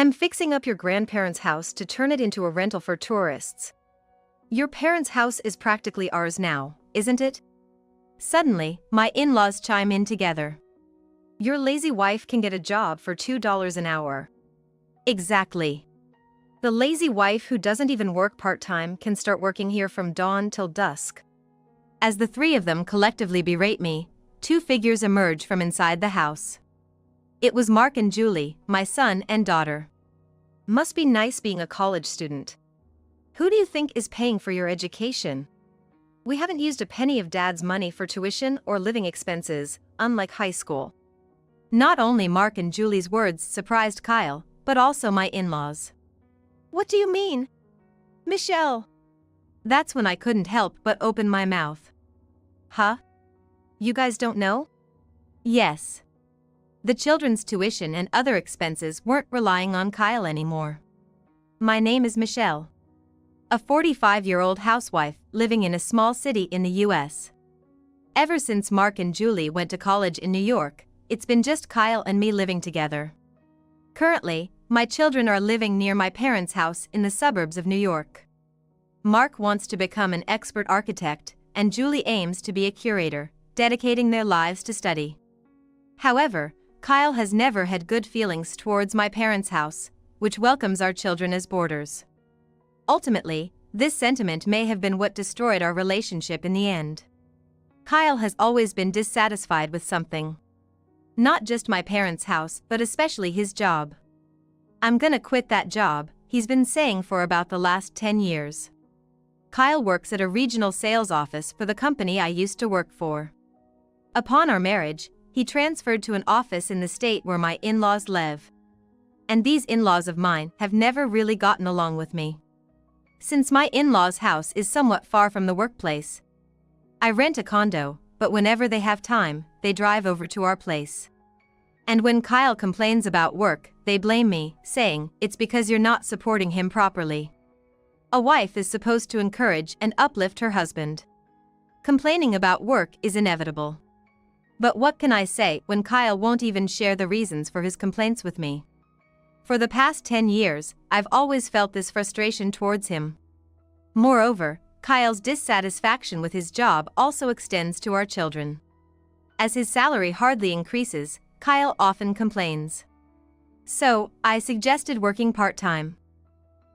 I'm fixing up your grandparents' house to turn it into a rental for tourists. Your parents' house is practically ours now, isn't it? Suddenly, my in-laws chime in together. Your lazy wife can get a job for $2 an hour. Exactly. The lazy wife who doesn't even work part-time can start working here from dawn till dusk. As the three of them collectively berate me, two figures emerge from inside the house. It was Mark and Julie, my son and daughter. Must be nice being a college student. Who do you think is paying for your education? We haven't used a penny of Dad's money for tuition or living expenses, unlike high school. Not only Mark and Julie's words surprised Kyle, but also my in-laws. What do you mean? Michelle. That's when I couldn't help but open my mouth. Huh? You guys don't know? Yes. The children's tuition and other expenses weren't relying on Kyle anymore. My name is Michelle. A 45-year-old housewife living in a small city in the US. Ever since Mark and Julie went to college in New York, it's been just Kyle and me living together. Currently, my children are living near my parents' house in the suburbs of New York. Mark wants to become an expert architect, and Julie aims to be a curator, dedicating their lives to study. However, Kyle has never had good feelings towards my parents' house, which welcomes our children as boarders. Ultimately, this sentiment may have been what destroyed our relationship in the end. Kyle has always been dissatisfied with something. Not just my parents' house, but especially his job. I'm gonna quit that job, he's been saying for about the last 10 years. Kyle works at a regional sales office for the company I used to work for. Upon our marriage, he transferred to an office in the state where my in-laws live. And these in-laws of mine have never really gotten along with me. Since my in-laws' house is somewhat far from the workplace, I rent a condo, but whenever they have time, they drive over to our place. And when Kyle complains about work, they blame me, saying, it's because you're not supporting him properly. A wife is supposed to encourage and uplift her husband. Complaining about work is inevitable. But what can I say when Kyle won't even share the reasons for his complaints with me? For the past 10 years, I've always felt this frustration towards him. Moreover, Kyle's dissatisfaction with his job also extends to our children. As his salary hardly increases, Kyle often complains. So, I suggested working part-time.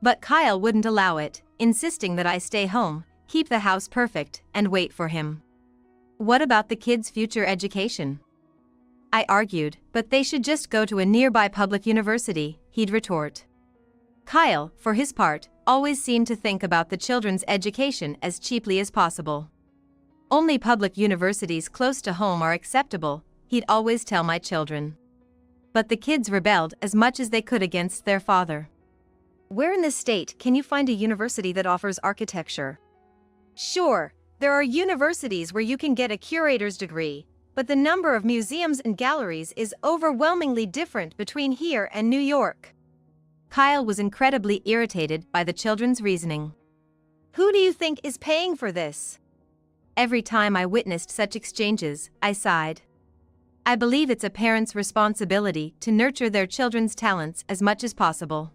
But Kyle wouldn't allow it, insisting that I stay home, keep the house perfect, and wait for him. What about the kids' future education? I argued, but they should just go to a nearby public university, he'd retort. Kyle, for his part, always seemed to think about the children's education as cheaply as possible. Only public universities close to home are acceptable, he'd always tell my children. But the kids rebelled as much as they could against their father. Where in this state can you find a university that offers architecture? Sure, there are universities where you can get a curator's degree, but the number of museums and galleries is overwhelmingly different between here and New York. Kyle was incredibly irritated by the children's reasoning. Who do you think is paying for this? Every time I witnessed such exchanges, I sighed. I believe it's a parent's responsibility to nurture their children's talents as much as possible.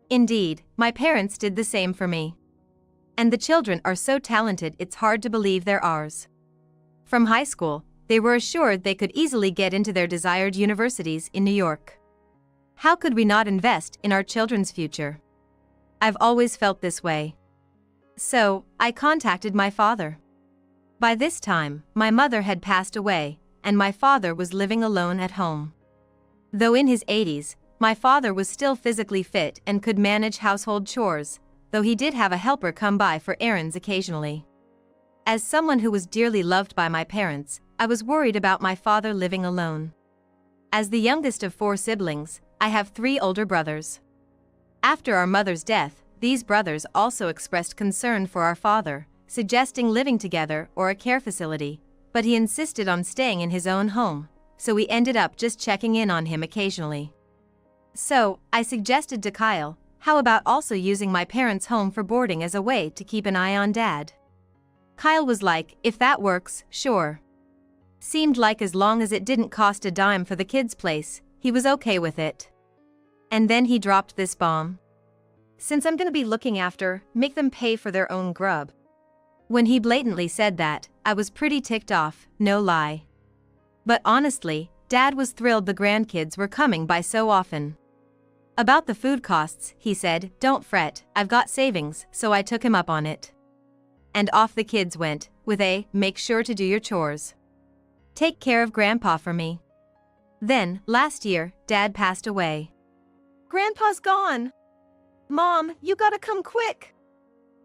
Indeed, my parents did the same for me. And the children are so talented it's hard to believe they're ours. From high school, they were assured they could easily get into their desired universities in New York. How could we not invest in our children's future? I've always felt this way. So, I contacted my father. By this time, my mother had passed away, and my father was living alone at home. Though in his 80s, my father was still physically fit and could manage household chores, though he did have a helper come by for errands occasionally. As someone who was dearly loved by my parents, I was worried about my father living alone. As the youngest of 4 siblings, I have 3 older brothers. After our mother's death, these brothers also expressed concern for our father, suggesting living together or a care facility, but he insisted on staying in his own home, so we ended up just checking in on him occasionally. So, I suggested to Kyle, how about also using my parents' home for boarding as a way to keep an eye on Dad? Kyle was like, if that works, sure. Seemed like as long as it didn't cost a dime for the kids' place, he was okay with it. And then he dropped this bomb. Since I'm gonna be looking after, make them pay for their own grub. When he blatantly said that, I was pretty ticked off, no lie. But honestly, Dad was thrilled the grandkids were coming by so often. About the food costs, he said, "Don't fret, I've got savings," so I took him up on it. And off the kids went, with a, "Make sure to do your chores. Take care of Grandpa for me." Then, last year, Dad passed away. "Grandpa's gone. Mom, you gotta come quick."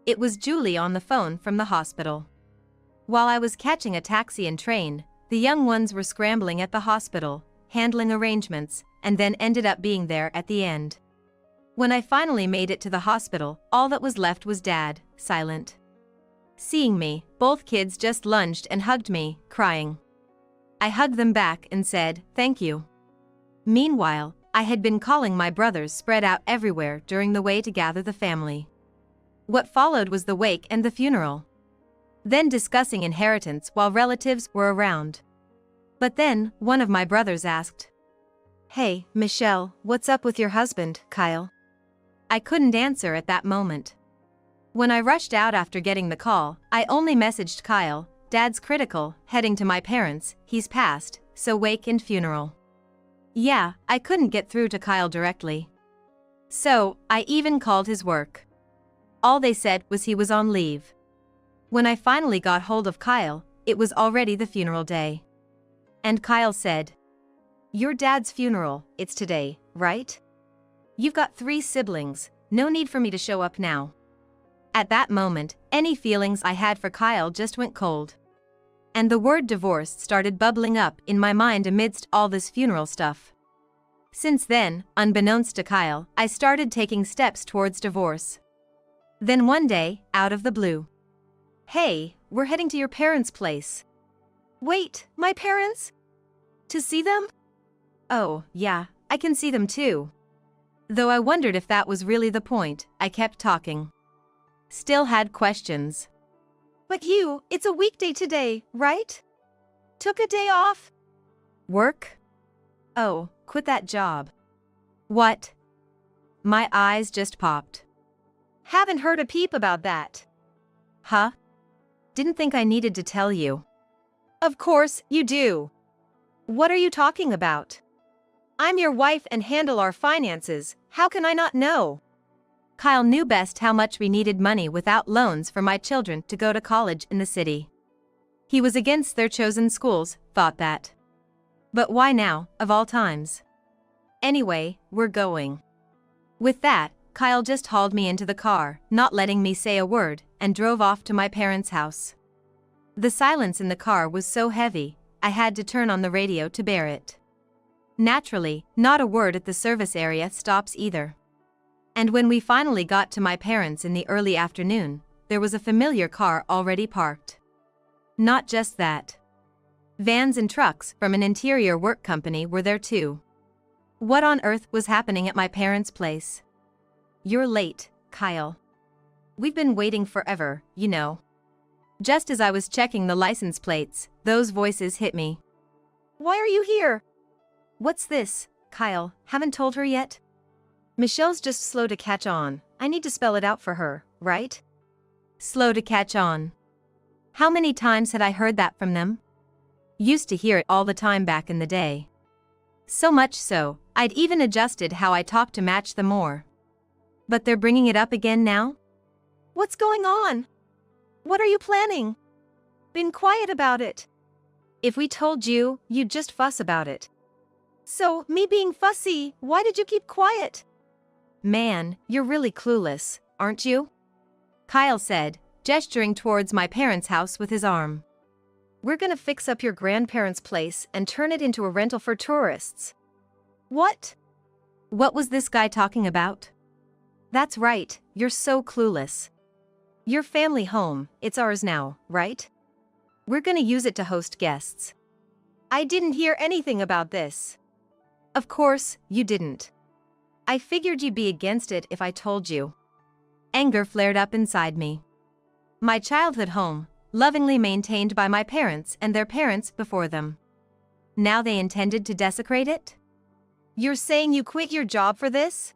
It was Julie on the phone from the hospital. While I was catching a taxi and train, the young ones were scrambling at the hospital, handling arrangements, and then ended up being there at the end. When I finally made it to the hospital, all that was left was Dad, silent. Seeing me, both kids just lunged and hugged me, crying. I hugged them back and said, "Thank you." Meanwhile, I had been calling my brothers spread out everywhere during the way to gather the family. What followed was the wake and the funeral. Then discussing inheritance while relatives were around. But then, one of my brothers asked, "Hey, Michelle, what's up with your husband, Kyle?" I couldn't answer at that moment. When I rushed out after getting the call, I only messaged Kyle, "Dad's critical, heading to my parents, he's passed, so wake and funeral." Yeah, I couldn't get through to Kyle directly. So, I even called his work. All they said was he was on leave. When I finally got hold of Kyle, it was already the funeral day. And Kyle said, "Your dad's funeral, it's today, right? You've got 3 siblings, no need for me to show up now." At that moment, any feelings I had for Kyle just went cold. And the word divorce started bubbling up in my mind amidst all this funeral stuff. Since then, unbeknownst to Kyle, I started taking steps towards divorce. Then one day, out of the blue, "Hey, we're heading to your parents' place." "Wait, my parents? To see them?" "Oh, yeah, I can see them too." Though I wondered if that was really the point, I kept talking. Still had questions. "But it's a weekday today, right? Took a day off?" "Work? Oh, quit that job." "What?" My eyes just popped. "Haven't heard a peep about that." "Huh? Didn't think I needed to tell you." "Of course you do. What are you talking about? I'm your wife and handle our finances, how can I not know?" Kyle knew best how much we needed money without loans for my children to go to college in the city. He was against their chosen schools, thought that. But why now, of all times? Anyway, we're going. With that, Kyle just hauled me into the car, not letting me say a word, and drove off to my parents' house. The silence in the car was so heavy, I had to turn on the radio to bear it. Naturally, not a word at the service area stops either. And when we finally got to my parents in the early afternoon, there was a familiar car already parked. Not just that. Vans and trucks from an interior work company were there too. What on earth was happening at my parents' place? "You're late, Kyle. We've been waiting forever, you know." Just as I was checking the license plates, those voices hit me. "Why are you here?" "What's this, Kyle? Haven't told her yet?" "Michelle's just slow to catch on. I need to spell it out for her, right?" Slow to catch on. How many times had I heard that from them? Used to hear it all the time back in the day. So much so, I'd even adjusted how I talked to match them more. But they're bringing it up again now? "What's going on? What are you planning? Been quiet about it." "If we told you, you'd just fuss about it." "So, me being fussy, why did you keep quiet?" "Man, you're really clueless, aren't you?" Kyle said, gesturing towards my parents' house with his arm. "We're gonna fix up your grandparents' place and turn it into a rental for tourists." "What?" What was this guy talking about? "That's right, you're so clueless. Your family home, it's ours now, right? We're gonna use it to host guests." "I didn't hear anything about this." "Of course, you didn't. I figured you'd be against it if I told you." Anger flared up inside me. My childhood home, lovingly maintained by my parents and their parents before them. Now they intended to desecrate it? You're saying you quit your job for this?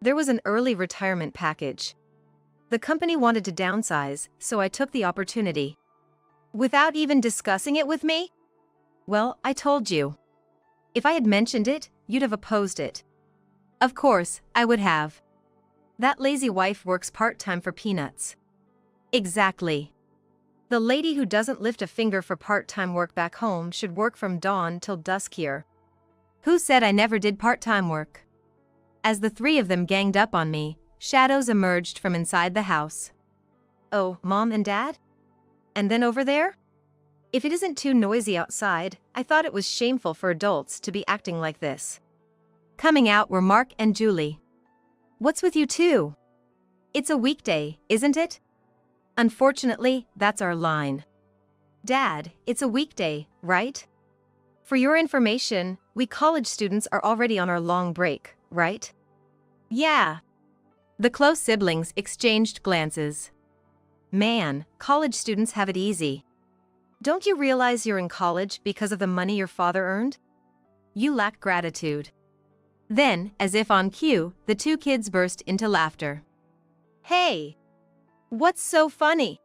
There was an early retirement package. The company wanted to downsize, so I took the opportunity. Without even discussing it with me? Well, I told you. If I had mentioned it, you'd have opposed it. Of course, I would have. That lazy wife works part-time for peanuts. Exactly. The lady who doesn't lift a finger for part-time work back home should work from dawn till dusk here. Who said I never did part-time work? As the three of them ganged up on me, shadows emerged from inside the house. Oh, Mom and Dad? And then over there? If it isn't too noisy outside, I thought it was shameful for adults to be acting like this. Coming out were Mark and Julie. What's with you two? It's a weekday, isn't it? Unfortunately, that's our line. Dad, it's a weekday, right? For your information, we college students are already on our long break, right? Yeah. The close siblings exchanged glances. Man, college students have it easy. Don't you realize you're in college because of the money your father earned? You lack gratitude. Then, as if on cue, the two kids burst into laughter. Hey! What's so funny?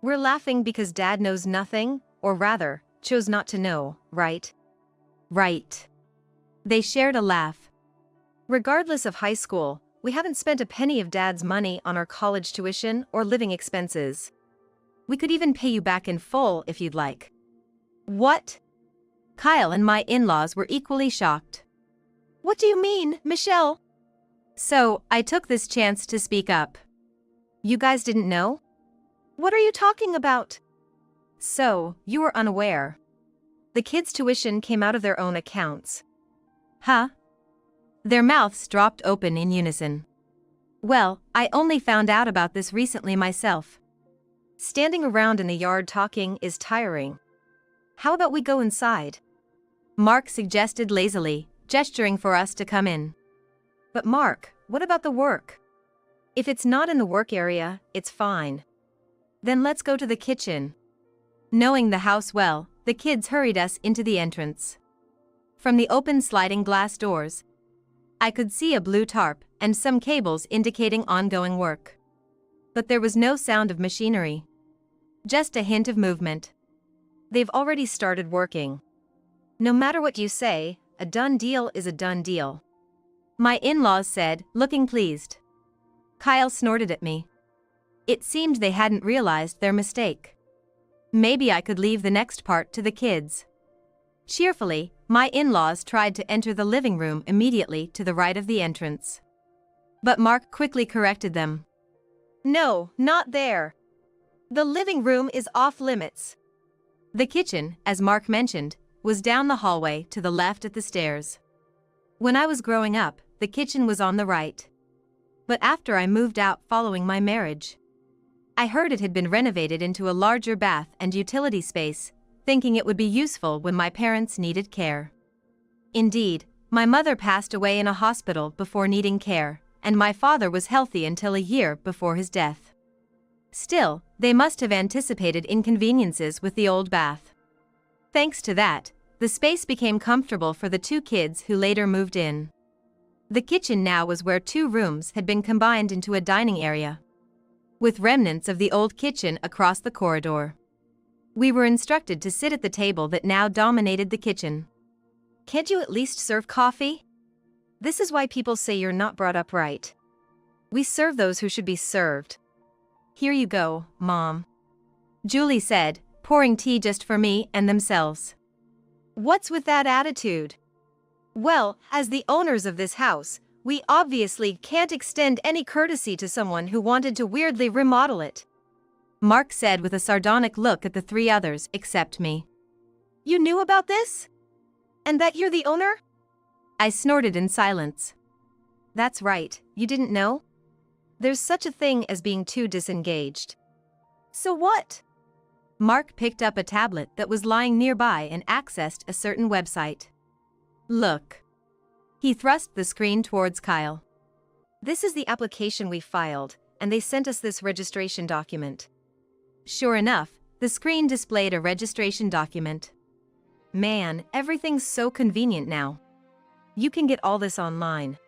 We're laughing because Dad knows nothing, or rather, chose not to know, right? Right. They shared a laugh. Regardless of high school, we haven't spent a penny of Dad's money on our college tuition or living expenses. We could even pay you back in full if you'd like. What? Kyle and my in-laws were equally shocked. What do you mean, Michelle? So, I took this chance to speak up. You guys didn't know? What are you talking about? So, you were unaware. The kids' tuition came out of their own accounts. Huh? Their mouths dropped open in unison. Well, I only found out about this recently myself. Standing around in the yard talking is tiring. How about we go inside? Mark suggested lazily, gesturing for us to come in. But Mark, what about the work? If it's not in the work area, it's fine. Then let's go to the kitchen. Knowing the house well, the kids hurried us into the entrance. From the open sliding glass doors, I could see a blue tarp and some cables indicating ongoing work. But there was no sound of machinery. Just a hint of movement. They've already started working. No matter what you say, a done deal is a done deal. My in-laws said, looking pleased. Kyle snorted at me. It seemed they hadn't realized their mistake. Maybe I could leave the next part to the kids. Cheerfully, my in-laws tried to enter the living room immediately to the right of the entrance. But Mark quickly corrected them. No, not there. The living room is off limits. The kitchen, as Mark mentioned, was down the hallway to the left at the stairs. When I was growing up, the kitchen was on the right. But after I moved out following my marriage, I heard it had been renovated into a larger bath and utility space, thinking it would be useful when my parents needed care. Indeed, my mother passed away in a hospital before needing care, and my father was healthy until a year before his death. Still, they must have anticipated inconveniences with the old bath. Thanks to that, the space became comfortable for the two kids who later moved in. The kitchen now was where two rooms had been combined into a dining area, with remnants of the old kitchen across the corridor. We were instructed to sit at the table that now dominated the kitchen. Can't you at least serve coffee? This is why people say you're not brought up right. We serve those who should be served. Here you go, Mom. Julie said, pouring tea just for me and themselves. What's with that attitude? Well, as the owners of this house, we obviously can't extend any courtesy to someone who wanted to weirdly remodel it. Mark said with a sardonic look at the three others except me. You knew about this? And that you're the owner? I snorted in silence. That's right, you didn't know? There's such a thing as being too disengaged. So what? Mark picked up a tablet that was lying nearby and accessed a certain website. Look. He thrust the screen towards Kyle. This is the application we filed, and they sent us this registration document. Sure enough, the screen displayed a registration document. Man, everything's so convenient now. You can get all this online.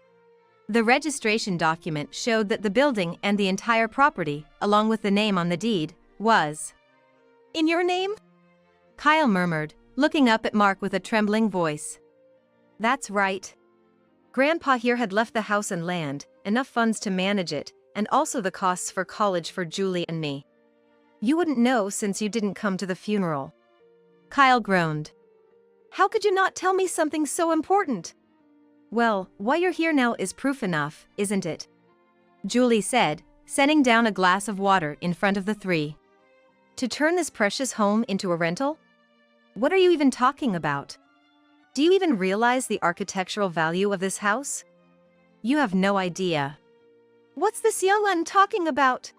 The registration document showed that the building and the entire property, along with the name on the deed, was in your name? Kyle murmured, looking up at Mark with a trembling voice. That's right. Grandpa here had left the house and land, enough funds to manage it, and also the costs for college for Julie and me. You wouldn't know since you didn't come to the funeral. Kyle groaned. How could you not tell me something so important? Well, why you're here now is proof enough, isn't it? Julie said, setting down a glass of water in front of the three. To turn this precious home into a rental? What are you even talking about? Do you even realize the architectural value of this house? You have no idea. What's this young one talking about?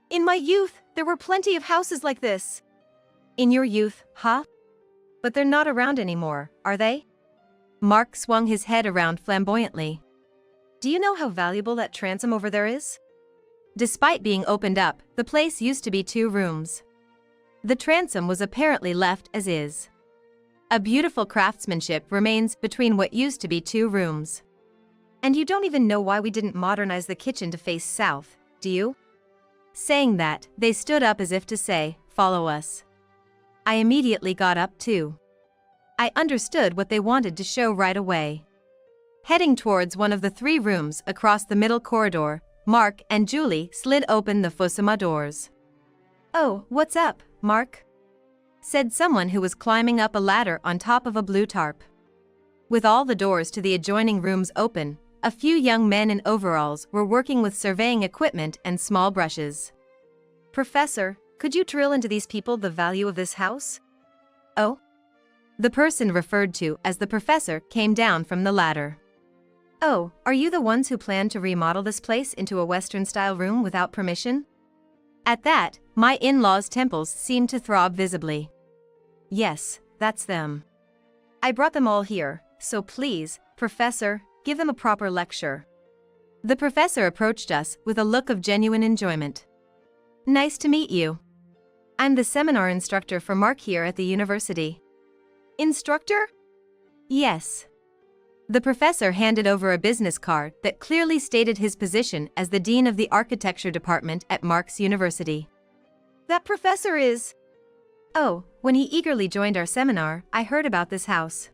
In my youth, there were plenty of houses like this. In your youth, huh? But they're not around anymore, are they? Mark swung his head around flamboyantly. Do you know how valuable that transom over there is? Despite being opened up, the place used to be 2 rooms. The transom was apparently left as is. A beautiful craftsmanship remains between what used to be 2 rooms. And you don't even know why we didn't modernize the kitchen to face south, do you? Saying that, they stood up as if to say, follow us. I immediately got up too. I understood what they wanted to show right away. Heading towards one of the 3 rooms across the middle corridor, Mark and Julie slid open the Fusuma doors. Oh, what's up, Mark? Said someone who was climbing up a ladder on top of a blue tarp. With all the doors to the adjoining rooms open, a few young men in overalls were working with surveying equipment and small brushes. Professor, could you drill into these people the value of this house? Oh? The person referred to as the professor came down from the ladder. Oh, are you the ones who plan to remodel this place into a Western-style room without permission? At that, my in-laws' temples seemed to throb visibly. Yes, that's them. I brought them all here, so please, Professor, give them a proper lecture. The professor approached us with a look of genuine enjoyment. Nice to meet you. I'm the seminar instructor for Mark here at the university. Instructor? Yes. The professor handed over a business card that clearly stated his position as the dean of the architecture department at Mark's university. That professor is... Oh, when he eagerly joined our seminar, I heard about this house.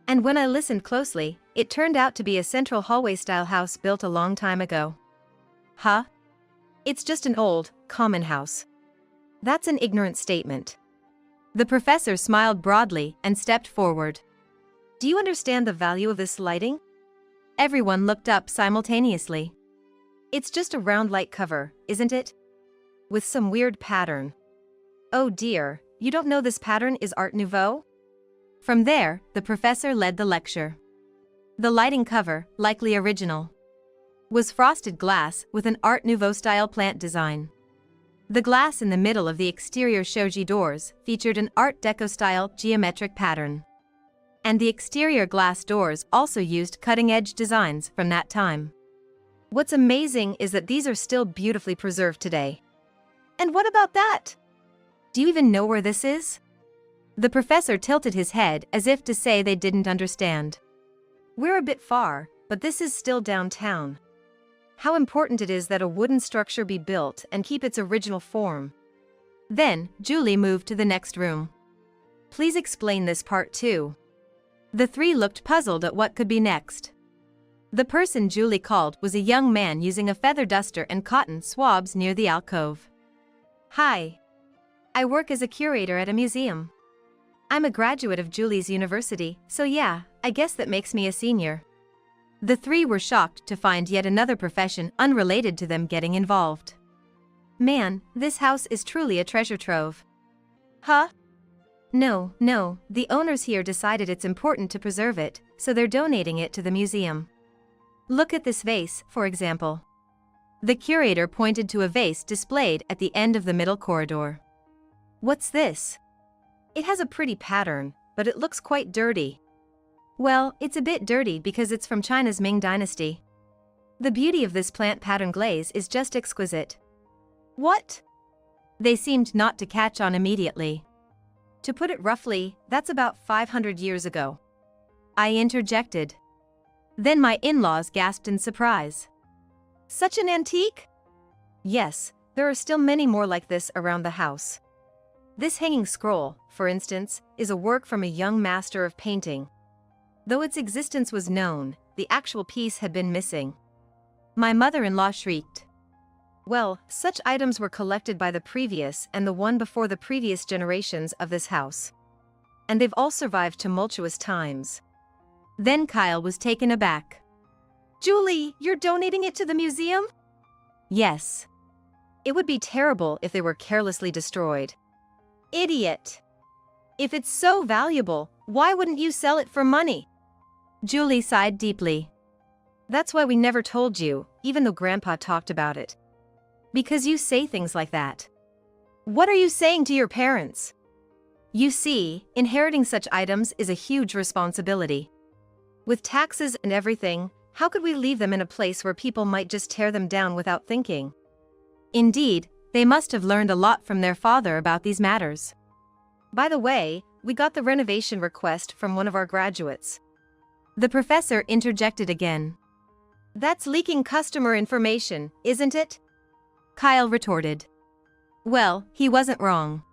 And when I listened closely, it turned out to be a central hallway-style house built a long time ago. Huh? It's just an old, common house. That's an ignorant statement. The professor smiled broadly and stepped forward. Do you understand the value of this lighting? Everyone looked up simultaneously. It's just a round light cover, isn't it? With some weird pattern. Oh dear, you don't know this pattern is Art Nouveau? From there, the professor led the lecture. The lighting cover, likely original, was frosted glass with an Art Nouveau-style plant design. The glass in the middle of the exterior shoji doors featured an Art Deco-style geometric pattern. And the exterior glass doors also used cutting-edge designs from that time. What's amazing is that these are still beautifully preserved today. And what about that? Do you even know where this is? The professor tilted his head as if to say they didn't understand. We're a bit far, but this is still downtown. How important it is that a wooden structure be built and keep its original form. Then, Julie moved to the next room. Please explain this part too. The 3 looked puzzled at what could be next. The person Julie called was a young man using a feather duster and cotton swabs near the alcove. Hi. I work as a curator at a museum. I'm a graduate of Julie's university, so yeah, I guess that makes me a senior. The 3 were shocked to find yet another profession unrelated to them getting involved. Man, this house is truly a treasure trove. Huh? No, the owners here decided it's important to preserve it, so they're donating it to the museum. Look at this vase, for example. The curator pointed to a vase displayed at the end of the middle corridor. What's this? It has a pretty pattern, but it looks quite dirty. Well, it's a bit dirty because it's from China's Ming Dynasty. The beauty of this plant pattern glaze is just exquisite. What? They seemed not to catch on immediately. To put it roughly, that's about 500 years ago. I interjected. Then my in-laws gasped in surprise. Such an antique? Yes, there are still many more like this around the house. This hanging scroll, for instance, is a work from a young master of painting. Though its existence was known, the actual piece had been missing. My mother-in-law shrieked. Well, such items were collected by the previous and the one before the previous generations of this house. And they've all survived tumultuous times. Then Kyle was taken aback. Julie, you're donating it to the museum? Yes. It would be terrible if they were carelessly destroyed. Idiot. If it's so valuable, why wouldn't you sell it for money? Julie sighed deeply. That's why we never told you, even though Grandpa talked about it. Because you say things like that. What are you saying to your parents? You see, inheriting such items is a huge responsibility. With taxes and everything, how could we leave them in a place where people might just tear them down without thinking? Indeed, they must have learned a lot from their father about these matters. By the way, we got the renovation request from one of our graduates. The professor interjected again. That's leaking customer information, isn't it? Kyle retorted. Well, he wasn't wrong.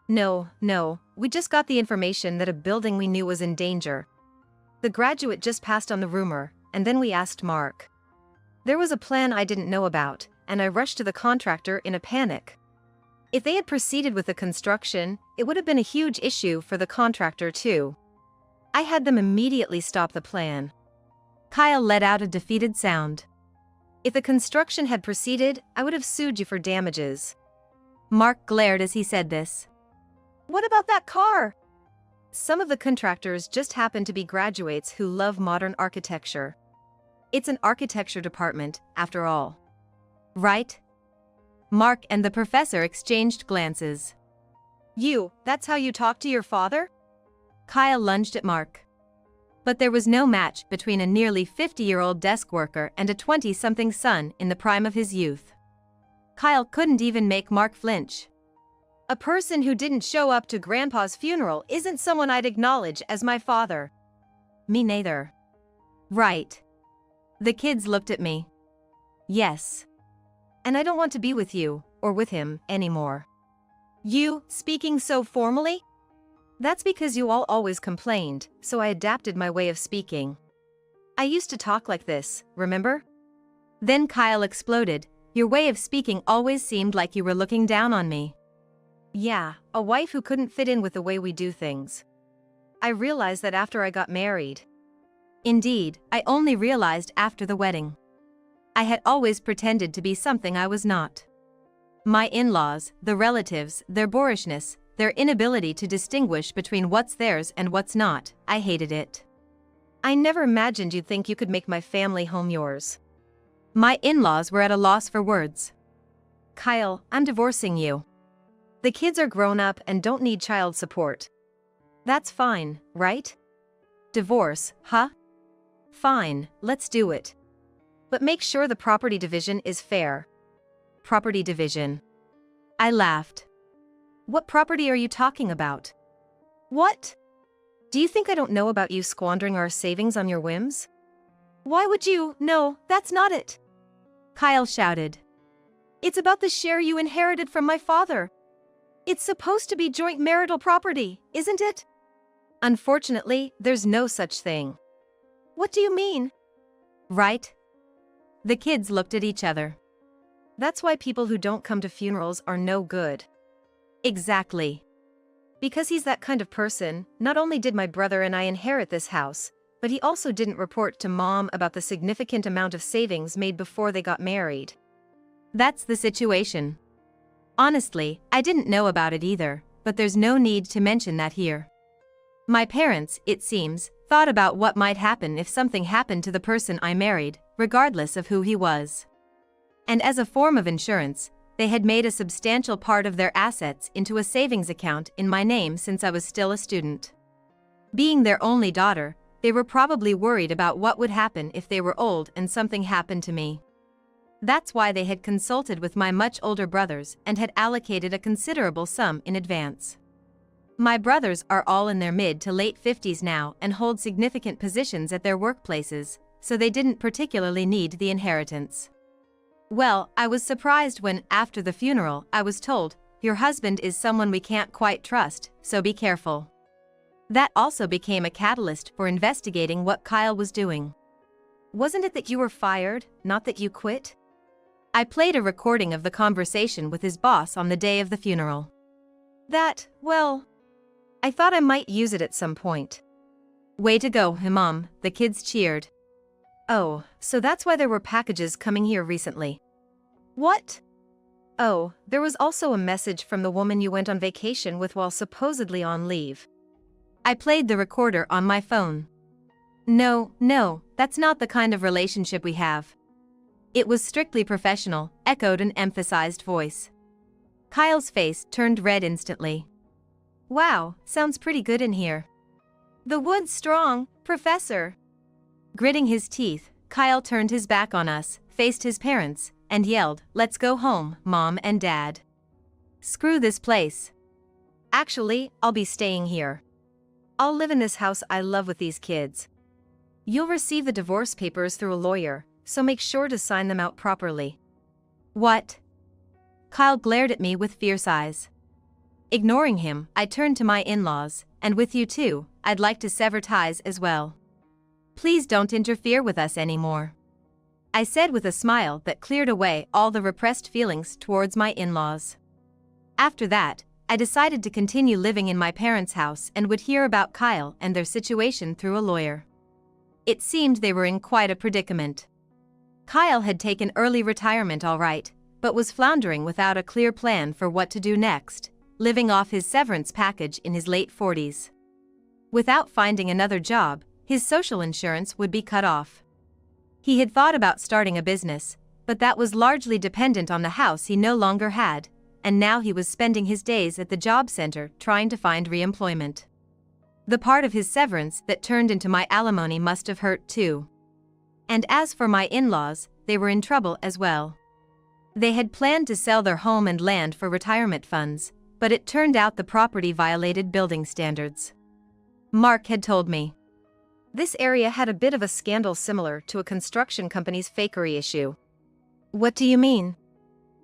No, we just got the information that a building we knew was in danger. The graduate just passed on the rumor, and then we asked Mark. There was a plan I didn't know about, and I rushed to the contractor in a panic. If they had proceeded with the construction, it would have been a huge issue for the contractor too. I had them immediately stop the plan. Kyle let out a defeated sound. If the construction had proceeded, I would have sued you for damages. Mark glared as he said this. What about that car? Some of the contractors just happen to be graduates who love modern architecture. It's an architecture department, after all. Right? Mark and the professor exchanged glances. That's how you talk to your father? Kyle lunged at Mark. But there was no match between a nearly 50-year-old desk worker and a 20-something son in the prime of his youth. Kyle couldn't even make Mark flinch. A person who didn't show up to Grandpa's funeral isn't someone I'd acknowledge as my father. Me neither. Right. The kids looked at me. Yes. And I don't want to be with you, or with him, anymore. You, speaking so formally? That's because you all always complained, so I adapted my way of speaking. I used to talk like this, remember? Then Kyle exploded. Your way of speaking always seemed like you were looking down on me. Yeah, a wife who couldn't fit in with the way we do things. I realized that after I got married. Indeed, I only realized after the wedding. I had always pretended to be something I was not. My in-laws, the relatives, their boorishness, their inability to distinguish between what's theirs and what's not, I hated it. I never imagined you'd think you could make my family home yours. My in-laws were at a loss for words. Kyle, I'm divorcing you. The kids are grown up and don't need child support. That's fine, right? Divorce, huh? Fine, let's do it. But make sure the property division is fair. Property division. I laughed. What property are you talking about? What? Do you think I don't know about you squandering our savings on your whims? Why would you? No, that's not it. Kyle shouted. It's about the share you inherited from my father. It's supposed to be joint marital property, isn't it? Unfortunately, there's no such thing. What do you mean? Right? The kids looked at each other. That's why people who don't come to funerals are no good. Exactly. Because he's that kind of person, not only did my brother and I inherit this house, but he also didn't report to Mom about the significant amount of savings made before they got married. That's the situation. Honestly, I didn't know about it either, but there's no need to mention that here. My parents, it seems, thought about what might happen if something happened to the person I married, regardless of who he was. And as a form of insurance, they had made a substantial part of their assets into a savings account in my name since I was still a student. Being their only daughter, they were probably worried about what would happen if they were old and something happened to me. That's why they had consulted with my much older brothers and had allocated a considerable sum in advance. My brothers are all in their mid to late 50s now and hold significant positions at their workplaces, so they didn't particularly need the inheritance. Well, I was surprised when, after the funeral, I was told, "Your husband is someone we can't quite trust, so be careful." That also became a catalyst for investigating what Kyle was doing. "Wasn't it that you were fired, not that you quit?" I played a recording of the conversation with his boss on the day of the funeral. Well, I thought I might use it at some point. "Way to go, Mom," the kids cheered. "Oh, so that's why there were packages coming here recently." "What?" "Oh, there was also a message from the woman you went on vacation with while supposedly on leave." I played the recorder on my phone. No, that's not the kind of relationship we have." "It was strictly professional," echoed an emphasized voice. Kyle's face turned red instantly. "Wow, sounds pretty good in here." "The wood's strong, Professor." Gritting his teeth, Kyle turned his back on us, faced his parents, and yelled, "Let's go home, Mom and Dad. Screw this place. Actually, I'll be staying here. I'll live in this house I love with these kids. You'll receive the divorce papers through a lawyer, so make sure to sign them out properly." "What?" Kyle glared at me with fierce eyes. Ignoring him, I turned to my in-laws, "And with you too, I'd like to sever ties as well. Please don't interfere with us anymore," I said with a smile that cleared away all the repressed feelings towards my in-laws. After that, I decided to continue living in my parents' house and would hear about Kyle and their situation through a lawyer. It seemed they were in quite a predicament. Kyle had taken early retirement all right, but was floundering without a clear plan for what to do next, living off his severance package in his late 40s. Without finding another job, his social insurance would be cut off. He had thought about starting a business, but that was largely dependent on the house he no longer had, and now he was spending his days at the job center trying to find re-employment. The part of his severance that turned into my alimony must have hurt too. And as for my in-laws, they were in trouble as well. They had planned to sell their home and land for retirement funds, but it turned out the property violated building standards. Mark had told me. This area had a bit of a scandal similar to a construction company's fakery issue. "What do you mean?"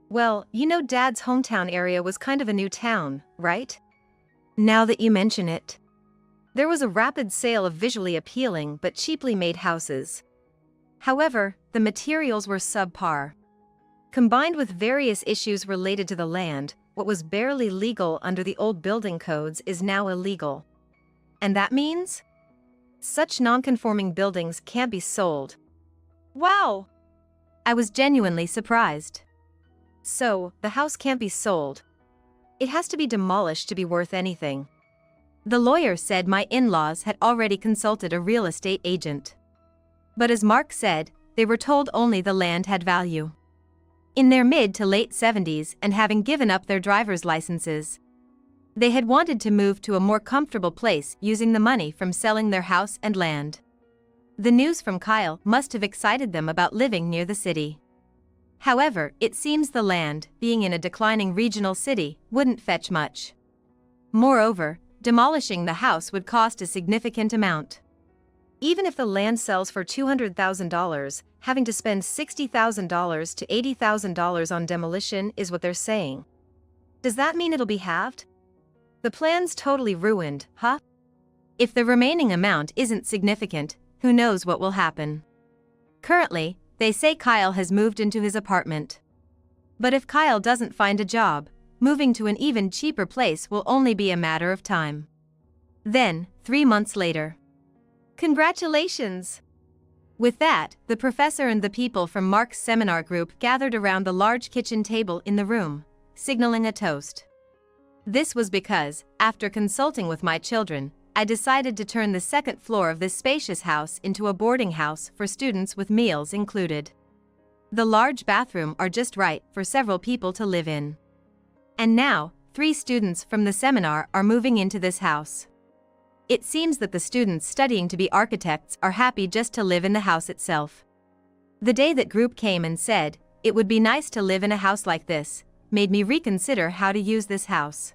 "Well, you know Dad's hometown area was kind of a new town, right? Now that you mention it. There was a rapid sale of visually appealing but cheaply made houses. However, the materials were subpar. Combined with various issues related to the land, what was barely legal under the old building codes is now illegal. And that means such non-conforming buildings can't be sold." "Wow!" I was genuinely surprised. "So, the house can't be sold. It has to be demolished to be worth anything." The lawyer said my in-laws had already consulted a real estate agent. But as Mark said, they were told only the land had value. In their mid to late 70s and having given up their driver's licenses, they had wanted to move to a more comfortable place using the money from selling their house and land. The news from Kyle must have excited them about living near the city. However, it seems the land, being in a declining regional city, wouldn't fetch much. Moreover, demolishing the house would cost a significant amount. Even if the land sells for $200,000, having to spend $60,000 to $80,000 on demolition is what they're saying. Does that mean it'll be halved? The plan's totally ruined, huh? If the remaining amount isn't significant, who knows what will happen. Currently, they say Kyle has moved into his apartment. But if Kyle doesn't find a job, moving to an even cheaper place will only be a matter of time. Then, 3 months later. Congratulations! With that, the professor and the people from Mark's seminar group gathered around the large kitchen table in the room, signaling a toast. This was because, after consulting with my children, I decided to turn the second floor of this spacious house into a boarding house for students with meals included. The large bathroom are just right for several people to live in. And now, 3 students from the seminar are moving into this house. It seems that the students studying to be architects are happy just to live in the house itself. The day that group came and said, "It would be nice to live in a house like this," made me reconsider how to use this house.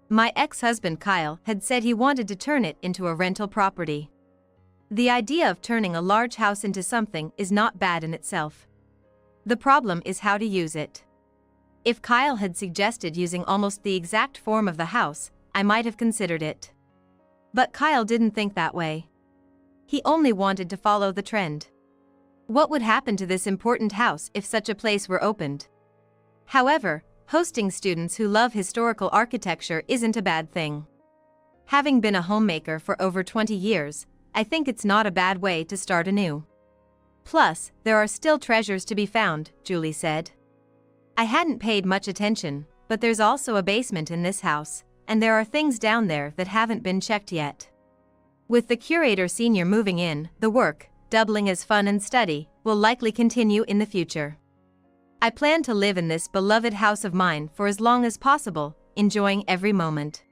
My ex-husband Kyle had said he wanted to turn it into a rental property. The idea of turning a large house into something is not bad in itself. The problem is how to use it. If Kyle had suggested using almost the exact form of the house, I might have considered it. But Kyle didn't think that way. He only wanted to follow the trend. What would happen to this important house if such a place were opened? However, hosting students who love historical architecture isn't a bad thing. Having been a homemaker for over 20 years, I think it's not a bad way to start anew. Plus, there are still treasures to be found, Julie said. I hadn't paid much attention, but there's also a basement in this house, and there are things down there that haven't been checked yet. With the curator senior moving in, the work, doubling as fun and study, will likely continue in the future. I plan to live in this beloved house of mine for as long as possible, enjoying every moment.